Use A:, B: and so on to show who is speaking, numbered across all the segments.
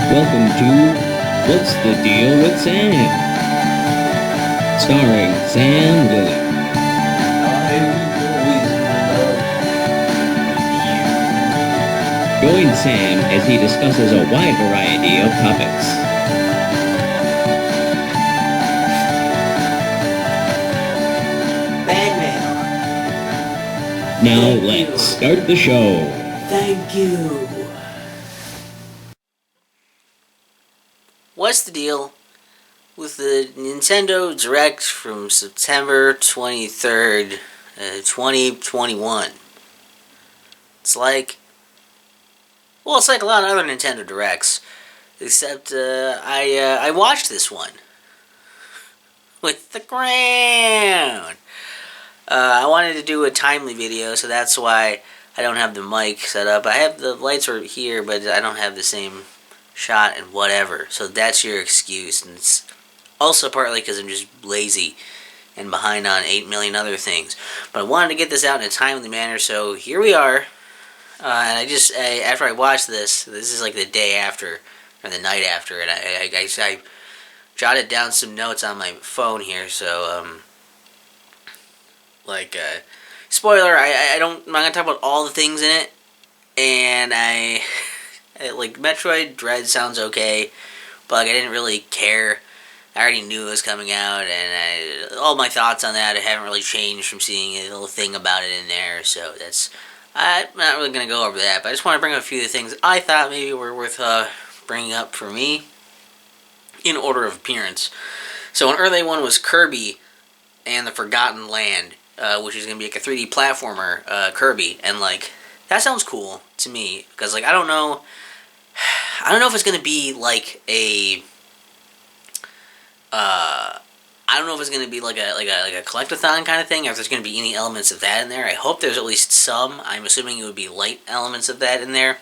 A: Welcome to What's the Deal with Sam? Starring Sam Lilly. Join Sam as he discusses a wide variety of topics.
B: Bagmail.
A: Now let's start the show.
B: Thank you. What's the deal with the Nintendo Direct from September 23rd, 2021? It's like a lot of other Nintendo Directs, except I watched this one with the crown. I wanted to do a timely video, so that's why I don't have the mic set up. I have the lights are here, but I don't have the same shot and whatever. So that's your excuse, and it's also partly because I'm just lazy and behind on 8 million other things. But I wanted to get this out in a timely manner, so here we are. And after I watched this is like the day after, or the night after, and I jotted down some notes on my phone here, so, spoiler, I'm not going to talk about all the things in it, and like, Metroid Dread sounds okay, but, like, I didn't really care. I already knew it was coming out, and all my thoughts on that haven't really changed from seeing a little thing about it in there, so I'm not really going to go over that, but I just want to bring up a few of the things I thought maybe were worth bringing up for me in order of appearance. So an early one was Kirby and the Forgotten Land, which is going to be like a 3D platformer, Kirby, and like that sounds cool to me because like I don't know if it's going to be like a I don't know if it's going to be like a collectathon kind of thing, or if there's going to be any elements of that in there. I hope there's at least some. I'm assuming it would be light elements of that in there.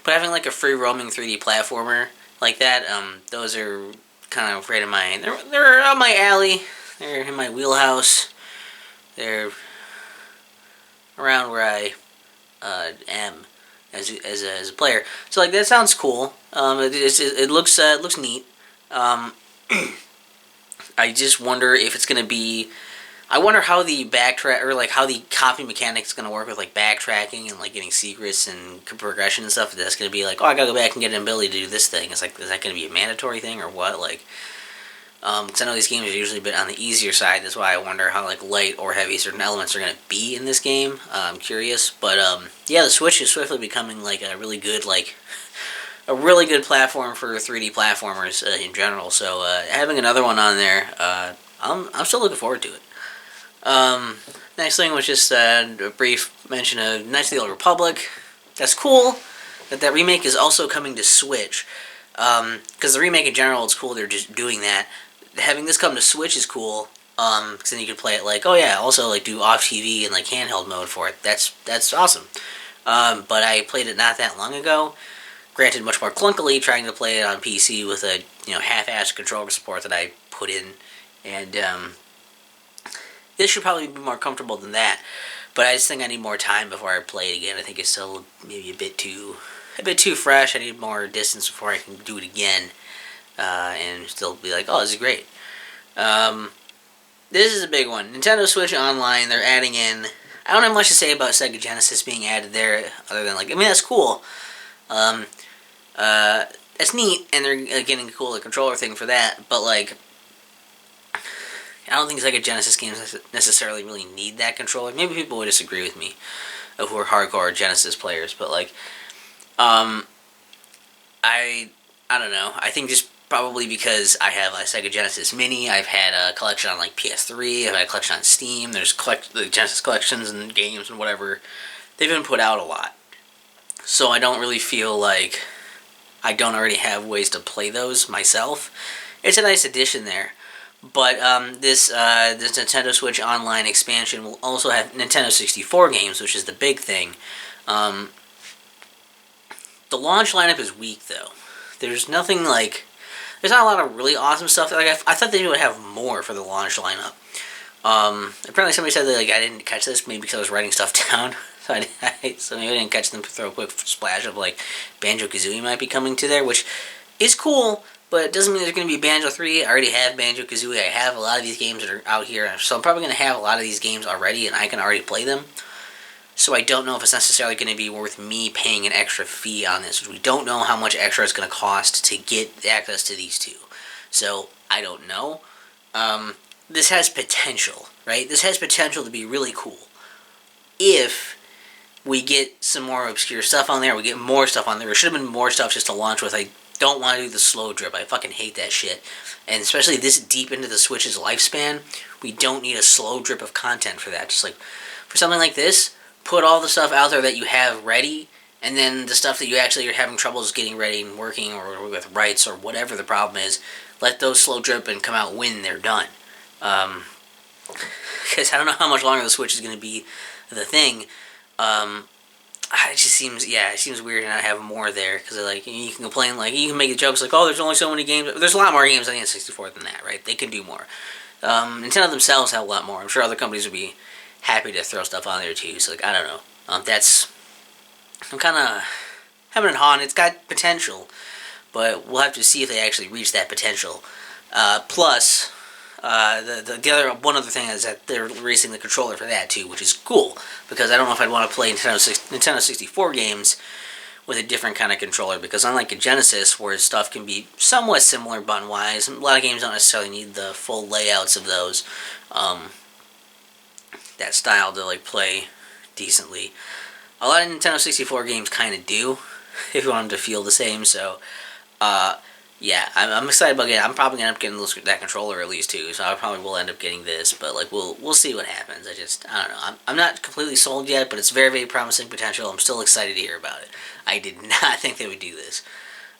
B: But having like a free roaming 3D platformer like that, those are kind of right in my they're up my alley. They're in my wheelhouse. They're around where I am as a player. So like that sounds cool. It looks neat. I just wonder if it's going to be... I wonder how the backtrack... or, like, how the copy mechanic is going to work with, like, backtracking and, like, getting secrets and progression and stuff. If that's going to be like, oh, I got to go back and get an ability to do this thing. It's like, is that going to be a mandatory thing or what? Like, because I know these games are usually a bit on the easier side. That's why I wonder how, like, light or heavy certain elements are going to be in this game. I'm curious. But, yeah, the Switch is swiftly becoming, like, a really good platform for 3D platformers in general. So having another one on there, I'm still looking forward to it. Next thing was just a brief mention of Knights of the Old Republic. That's cool that remake is also coming to Switch. Because the remake in general, it's cool they're just doing that. Having this come to Switch is cool. Because then you can play it like, oh yeah, also like do off TV and like handheld mode for it. That's awesome. But I played it not that long ago. Granted, much more clunkily, trying to play it on PC with a half-assed controller support that I put in, and this should probably be more comfortable than that. But I just think I need more time before I play it again. I think it's still maybe a bit too fresh. I need more distance before I can do it again, and still be like, oh, this is great. This is a big one. Nintendo Switch Online. They're adding in. I don't have much to say about Sega Genesis being added there, other than like, I mean, that's cool. That's neat, and they're getting a cool controller thing for that, but, like, I don't think Sega Genesis games necessarily really need that controller. Maybe people would disagree with me, who are hardcore Genesis players, but, like, I don't know. I think just probably because I have a Sega Genesis Mini, I've had a collection on, like, PS3, I've had a collection on Steam, there's the Genesis collections and games and whatever. They've been put out a lot. So I don't really feel like I don't already have ways to play those myself. It's a nice addition there. But this Nintendo Switch Online expansion will also have Nintendo 64 games, which is the big thing. The launch lineup is weak, though. There's nothing like... There's not a lot of really awesome stuff. Like I thought they would have more for the launch lineup. Apparently somebody said that like I didn't catch this, maybe because I was writing stuff down. So so maybe I didn't catch them throw a quick splash of like Banjo-Kazooie might be coming to there, which is cool, but it doesn't mean there's going to be Banjo 3. I already have Banjo-Kazooie. I have a lot of these games that are out here, so I'm probably going to have a lot of these games already, and I can already play them. So I don't know if it's necessarily going to be worth me paying an extra fee on this. We don't know how much extra it's going to cost to get access to these two. So I don't know. This has potential, right? This has potential to be really cool. If we get some more obscure stuff on there, we get more stuff on there. There should have been more stuff just to launch with. I don't want to do the slow drip. I fucking hate that shit. And especially this deep into the Switch's lifespan, we don't need a slow drip of content for that. Just like, for something like this, put all the stuff out there that you have ready, and then the stuff that you actually are having troubles getting ready and working, or with rights, or whatever the problem is, let those slow drip and come out when they're done. Because I don't know how much longer the Switch is going to be the thing. It just seems, it seems weird to not have more there, because like, you can complain, like, you can make jokes like, oh, there's only so many games. There's a lot more games on the N64 than that, right? They can do more. Nintendo themselves have a lot more. I'm sure other companies would be happy to throw stuff on there too, so like, I don't know. I'm kind of having it on. It's got potential, but we'll have to see if they actually reach that potential. Plus, the one other thing is that they're releasing the controller for that too, which is cool, because I don't know if I'd want to play Nintendo 64 games with a different kind of controller, because unlike a Genesis, where stuff can be somewhat similar button-wise, a lot of games don't necessarily need the full layouts of those, that style to like play decently. A lot of Nintendo 64 games kind of do, if you want them to feel the same, so, yeah, I'm excited about getting. I'm probably gonna end up getting that controller at least too. So I probably will end up getting this, but like we'll see what happens. I don't know. I'm not completely sold yet, but it's very, very promising potential. I'm still excited to hear about it. I did not think they would do this.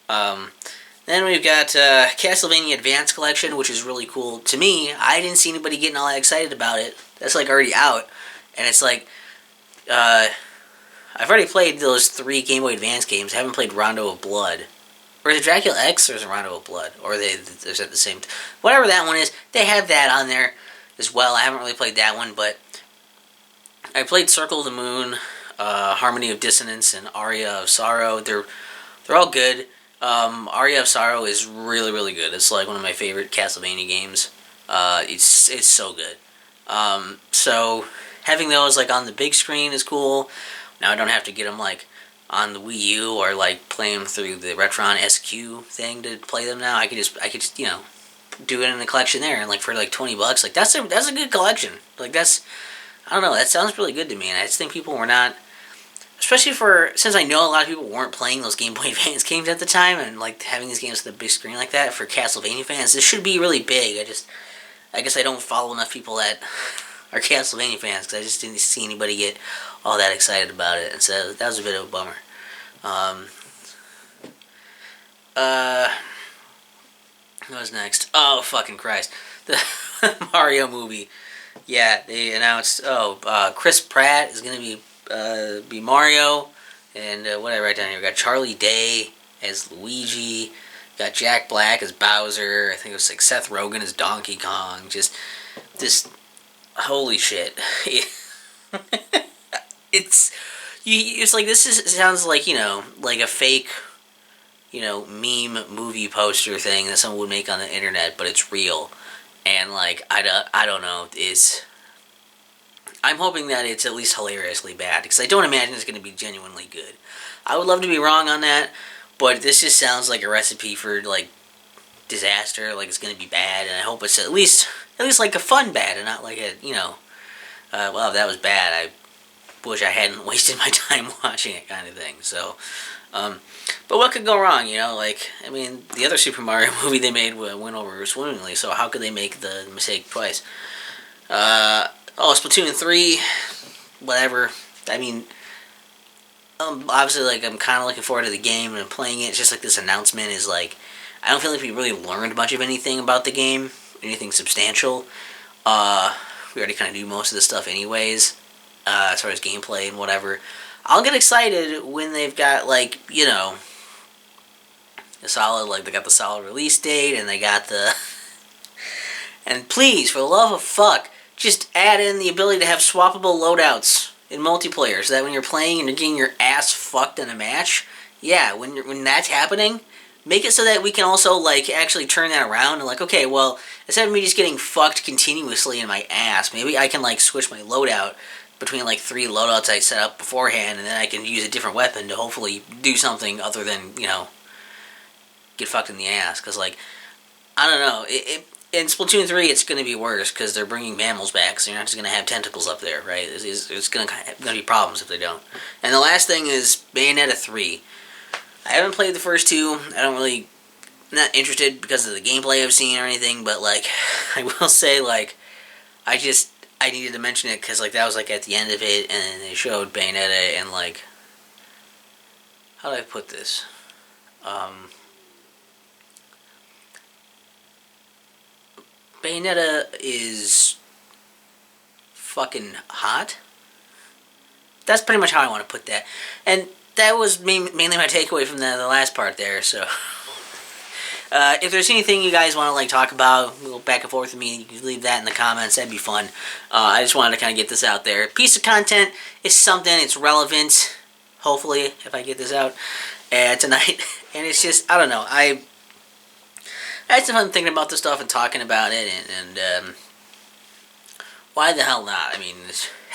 B: Then we've got Castlevania Advance Collection, which is really cool to me. I didn't see anybody getting all that excited about it. That's like already out, and it's like I've already played those 3 Game Boy Advance games. I haven't played Rondo of Blood. Or is it Dracula X, or is it Rondo of Blood? Or is it the same? Whatever that one is, they have that on there as well. I haven't really played that one, but I played Circle of the Moon, Harmony of Dissonance, and Aria of Sorrow. They're all good. Aria of Sorrow is really, really good. It's like one of my favorite Castlevania games. It's so good. So having those like on the big screen is cool. Now I don't have to get them like on the Wii U, or like play them through the Retron SQ thing to play them now. I could just do it in the collection there, and like for like $20, like that's a good collection. Like I don't know, that sounds really good to me, and I just think people were not, especially since I know a lot of people weren't playing those Game Boy Advance games at the time, and like having these games on the big screen like that for Castlevania fans, this should be really big. I guess I don't follow enough people that are Castlevania fans, because I just didn't see anybody get all that excited about it, and so that was a bit of a bummer. What was next? Oh, fucking Christ. The Mario movie. Yeah, they announced, Chris Pratt is going to be Mario, and what did I write down here? We got Charlie Day as Luigi, got Jack Black as Bowser, I think it was like Seth Rogen as Donkey Kong, just this, holy shit. It's like, sounds like, like a fake, meme movie poster thing that someone would make on the internet, but it's real. And like, I don't know, I'm hoping that it's at least hilariously bad, because I don't imagine it's going to be genuinely good. I would love to be wrong on that, but this just sounds like a recipe for like disaster, like it's going to be bad, and I hope it's at least like a fun bad, and not like a, well, if that was bad, I wish I hadn't wasted my time watching it kind of thing. So, but what could go wrong, like, I mean, the other Super Mario movie they made went over swimmingly, so how could they make the mistake twice? Splatoon 3, whatever. I mean, obviously, like, I'm kind of looking forward to the game and playing it. It's just like this announcement is like, I don't feel like we really learned much of anything about the game, anything substantial. We already kind of knew most of this stuff anyways, as far as gameplay and whatever. I'll get excited when they've got, like, a solid, like, they got the solid release date, and they got the... And please, for the love of fuck, just add in the ability to have swappable loadouts. in multiplayer, so that when you're playing and you're getting your ass fucked in a match, yeah, when that's happening, make it so that we can also, like, actually turn that around and, like, okay, well, instead of me just getting fucked continuously in my ass, maybe I can, like, switch my loadout between, like, 3 loadouts I set up beforehand, and then I can use a different weapon to hopefully do something other than, you know, get fucked in the ass. Because, like, I don't know, in Splatoon 3, it's going to be worse because they're bringing mammals back, so you're not just going to have tentacles up there, right? It's going to be problems if they don't. And the last thing is Bayonetta 3. I haven't played the first 2. I'm not interested because of the gameplay I've seen or anything, but, like, I will say, like, I needed to mention it because, like, that was, like, at the end of it, and they showed Bayonetta, and, like, how do I put this? Bayonetta is fucking hot. That's pretty much how I want to put that. And that was mainly my takeaway from the last part there, so... if there's anything you guys want to, like, talk about, go back and forth with me, you can leave that in the comments. That'd be fun. I just wanted to kind of get this out there. Piece of content is something. It's relevant, hopefully, if I get this out tonight. And it's just, I don't know. I had some fun thinking about this stuff and talking about it, and why the hell not? I mean,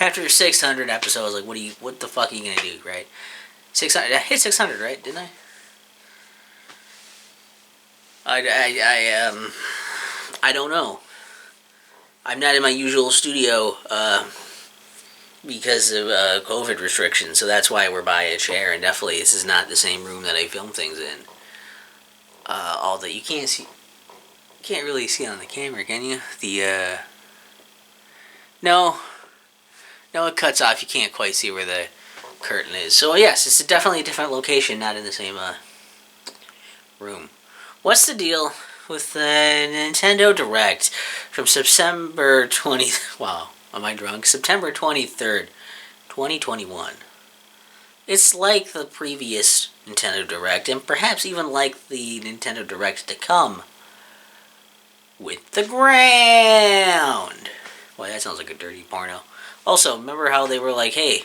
B: after 600 episodes, like, what the fuck are you gonna do, right? 600. I hit 600, right? Didn't I? I don't know. I'm not in my usual studio because of COVID restrictions, so that's why we're by a chair. And definitely, this is not the same room that I film things in. Although you can't really see it on the camera, can you? No, it cuts off. You can't quite see where the curtain is. So yes, it's definitely a different location, not in the same room. What's the deal with the Nintendo Direct from September 20th? Wow, am I drunk? September 23rd, 2021. It's like the previous Nintendo Direct, and perhaps even like the Nintendo Direct to come, with the ground. Boy, that sounds like a dirty porno. Also, remember how they were like, hey,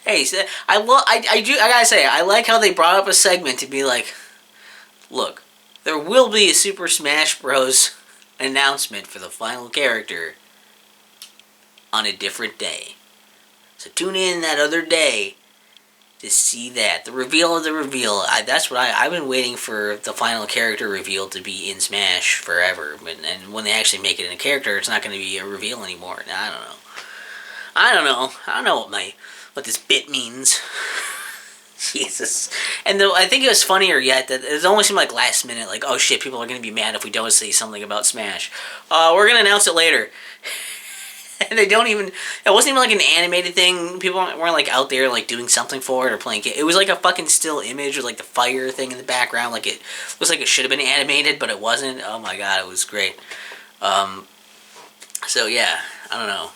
B: I gotta say, I like how they brought up a segment to be like, look, there will be a Super Smash Bros. Announcement for the final character on a different day. So tune in that other day to see that. The reveal of the reveal. That's what I've been waiting for the final character reveal to be in Smash forever. And when they actually make it in a character, it's not going to be a reveal anymore. I don't know what this bit means. Jesus. And I think it was funnier yet that it almost seemed like last minute, like, oh shit, people are going to be mad if we don't say something about Smash. We're going to announce it later. And they don't even, it wasn't even like an animated thing. People weren't like out there like doing something for it or playing it. It was like a fucking still image with like the fire thing in the background. Like it looks like it should have been animated, but it wasn't. Oh my god, it was great. So yeah, I don't know.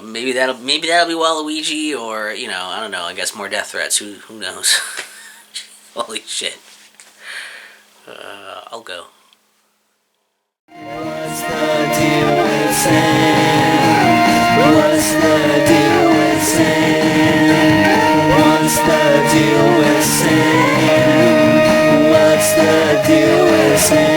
B: Maybe that'll be Waluigi, or I don't know. I guess more death threats. Who knows? Holy shit. I'll go. What's the deal with Sam? What's the deal with Sam? What's the deal with Sam? What's the deal with Sam?